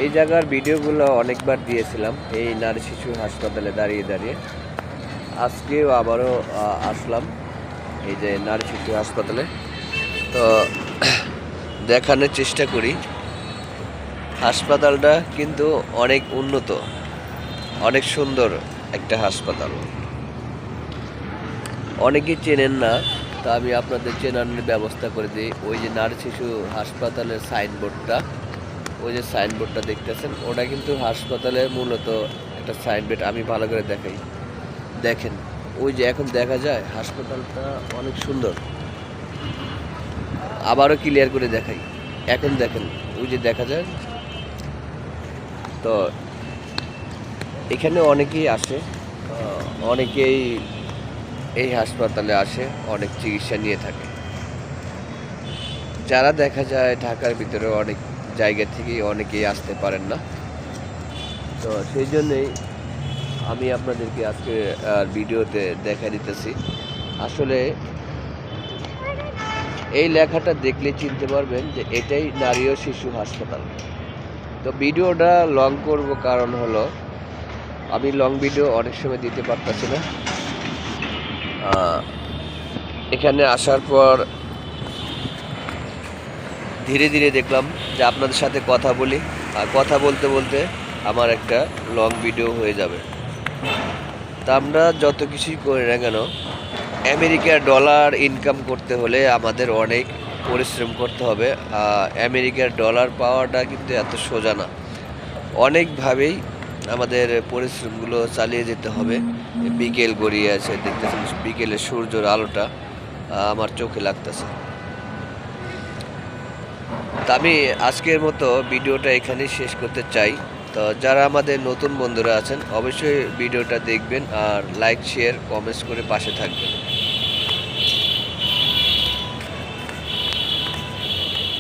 এই জায়গার ভিডিওগুলো অনেকবার দিয়েছিলাম, এই নারী শিশু হাসপাতালে দাঁড়িয়ে দাঁড়িয়ে। আজকেও আবারও আসলাম এই যে নারী শিশু হাসপাতালে। তো দেখানোর চেষ্টা করি, হাসপাতালটা কিন্তু অনেক উন্নত, অনেক সুন্দর একটা হাসপাতাল। অনেকেই চেনেন না, তা আমি আপনাদের চেনানোর ব্যবস্থা করে দিই। ওই যে নারী শিশু হাসপাতালের সাইনবোর্ডটা, ওই যে সাইনবোর্ডটা দেখতেছেন, ওটা কিন্তু হাসপাতালের মূলত একটা সাইনবোর্ড। আমি ভালো করে দেখাই, দেখেন ওই যে এখন দেখা যায় হাসপাতালটা অনেক সুন্দর। আবারও ক্লিয়ার করে দেখাই, এখন দেখেন ওই যে দেখা যায়। তো এখানে অনেকেই আসে, অনেকেই এই হাসপাতালে আসে, অনেক চিকিৎসা নিয়ে থাকে। যারা দেখা যায় ঢাকার ভিতরে অনেক জায়গা থেকেই অনেকেই আসতে পারেন না, তো সেই জন্যেই আমি আপনাদেরকে আজকে ভিডিওতে দেখা দিতেছি। আসলে এই লেখাটা দেখলে চিনতে পারবেন যে এটাই নারী ও শিশু হাসপাতাল। তো ভিডিওটা লং করব, কারণ হলো আমি লং ভিডিও অনেক সময় দিতে পারতেছি না। এখানে আসার পর ধীরে ধীরে দেখলাম যে আপনাদের সাথে কথা বলি, আর কথা বলতে বলতে আমার একটা লং ভিডিও হয়ে যাবে। তা আমরা যত কিছুই করি না কেন, আমেরিকার ডলার ইনকাম করতে হলে আমাদের অনেক পরিশ্রম করতে হবে। আমেরিকার ডলার পাওয়াটা কিন্তু এত সোজা না, অনেকভাবেই আমাদের পরিশ্রমগুলো চালিয়ে যেতে হবে। বিকেল গড়িয়ে আছে, দেখতেছেন বিকেলের সূর্যের আলোটা আমার চোখে লাগতেছে। তা আমি আজকের মতো ভিডিওটা এখানেই শেষ করতে চাই। তো যারা আমাদের নতুন বন্ধুরা আছেন অবশ্যই ভিডিওটা দেখবেন, আর লাইক শেয়ার কমেন্টস করে পাশে থাকবেন।